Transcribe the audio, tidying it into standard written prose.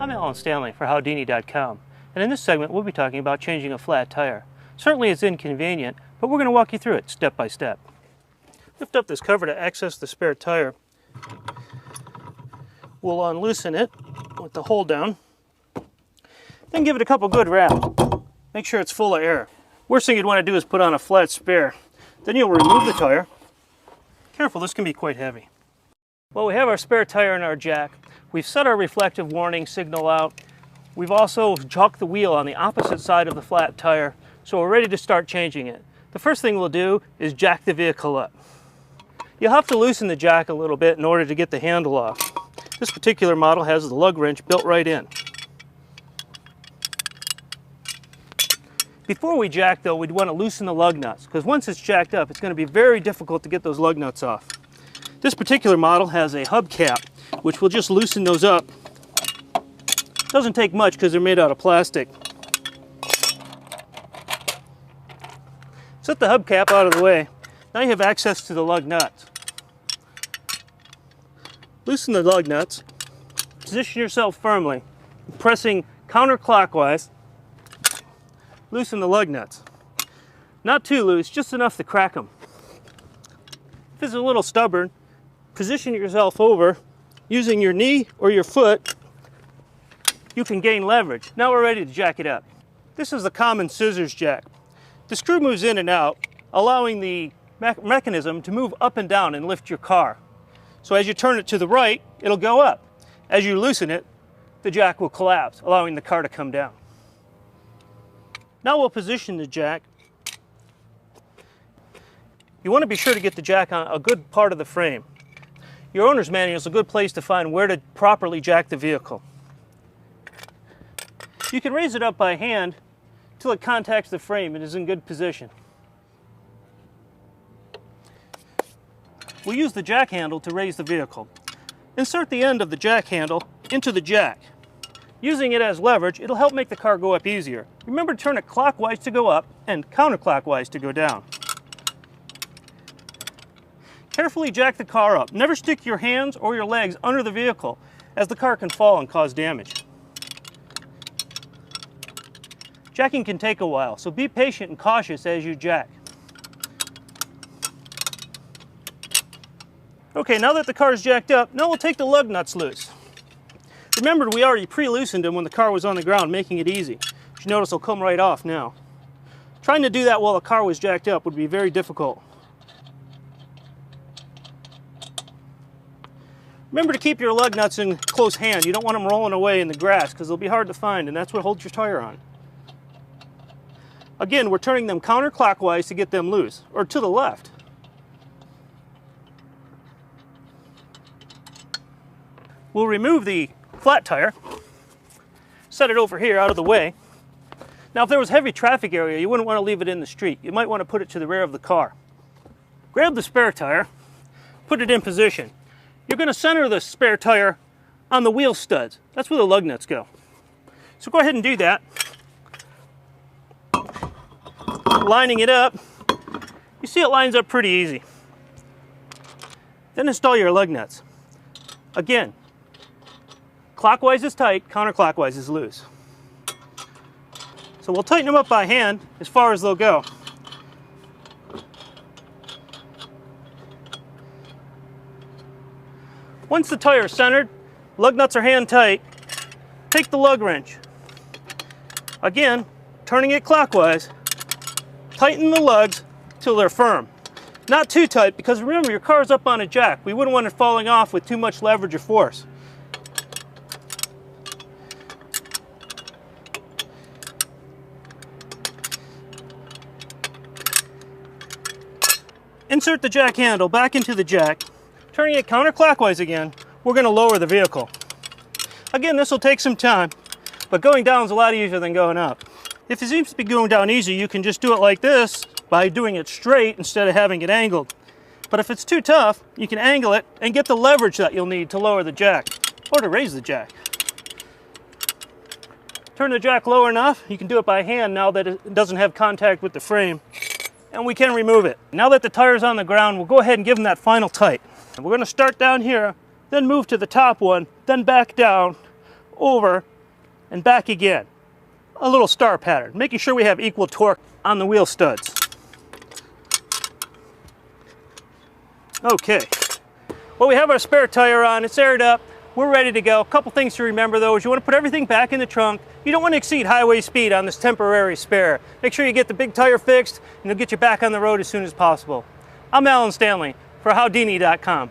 I'm Alan Stanley for Howdini.com, and in this segment we'll be talking about changing a flat tire. Certainly it's inconvenient, but we're going to walk you through it step by step. Lift up this cover to access the spare tire. We'll unloosen it with the hold down. Then give it a couple good raps. Make sure it's full of air. Worst thing you'd want to do is put on a flat spare. Then you'll remove the tire. Careful, this can be quite heavy. Well, we have our spare tire in our jack. We've set our reflective warning signal out. We've also jocked the wheel on the opposite side of the flat tire, so we're ready to start changing it. The first thing we'll do is jack the vehicle up. You'll have to loosen the jack a little bit in order to get the handle off. This particular model has the lug wrench built right in. Before we jack though, we'd want to loosen the lug nuts, because once it's jacked up, it's going to be very difficult to get those lug nuts off. This particular model has a hubcap, which will just loosen those up. Doesn't take much because they're made out of plastic. Set the hubcap out of the way. Now you have access to the lug nuts. Loosen the lug nuts. Position yourself firmly, pressing counterclockwise. Loosen the lug nuts. Not too loose, just enough to crack them. If it's a little stubborn, position yourself over. Using your knee or your foot, you can gain leverage. Now we're ready to jack it up. This is the common scissors jack. The screw moves in and out, allowing the mechanism to move up and down and lift your car. So as you turn it to the right, it'll go up. As you loosen it, the jack will collapse, allowing the car to come down. Now we'll position the jack. You want to be sure to get the jack on a good part of the frame. Your owner's manual is a good place to find where to properly jack the vehicle. You can raise it up by hand until it contacts the frame and is in good position. We'll use the jack handle to raise the vehicle. Insert the end of the jack handle into the jack. Using it as leverage, it'll help make the car go up easier. Remember to turn it clockwise to go up and counterclockwise to go down. Carefully jack the car up. Never stick your hands or your legs under the vehicle, as the car can fall and cause damage. Jacking can take a while, so be patient and cautious as you jack. Okay, now that the car is jacked up, now we'll take the lug nuts loose. Remember, we already pre-loosened them when the car was on the ground, making it easy. You notice they'll come right off now. Trying to do that while the car was jacked up would be very difficult. Remember to keep your lug nuts in close hand. You don't want them rolling away in the grass because they'll be hard to find, and that's what holds your tire on. Again, we're turning them counterclockwise to get them loose, or to the left. We'll remove the flat tire, set it over here out of the way. Now if there was heavy traffic area, you wouldn't want to leave it in the street. You might want to put it to the rear of the car. Grab the spare tire, put it in position. You're going to center the spare tire on the wheel studs. That's where the lug nuts go. So go ahead and do that. Lining it up. You see it lines up pretty easy. Then install your lug nuts. Again, clockwise is tight, counterclockwise is loose. So we'll tighten them up by hand as far as they'll go. Once the tire is centered, lug nuts are hand tight, take the lug wrench. Again, turning it clockwise, tighten the lugs till they're firm. Not too tight, because remember, your car is up on a jack. We wouldn't want it falling off with too much leverage or force. Insert the jack handle back into the jack. Turning it counterclockwise again, we're going to lower the vehicle. Again, this will take some time, but going down is a lot easier than going up. If it seems to be going down easy, you can just do it like this by doing it straight instead of having it angled. But if it's too tough, you can angle it and get the leverage that you'll need to lower the jack or to raise the jack. Turn the jack low enough, you can do it by hand now that it doesn't have contact with the frame, and we can remove it. Now that the tire's on the ground, we'll go ahead and give them that final tight. And we're going to start down here. then move to the top one, then back down, over, and back again. A little star pattern, making sure we have equal torque on the wheel studs. Okay, well, we have our spare tire on, it's aired up, we're ready to go. A couple things to remember though is you want to put everything back in the trunk. You don't want to exceed highway speed on this temporary spare. Make sure you get the big tire fixed and it'll get you back on the road as soon as possible. I'm Alan Stanley for Howdini.com.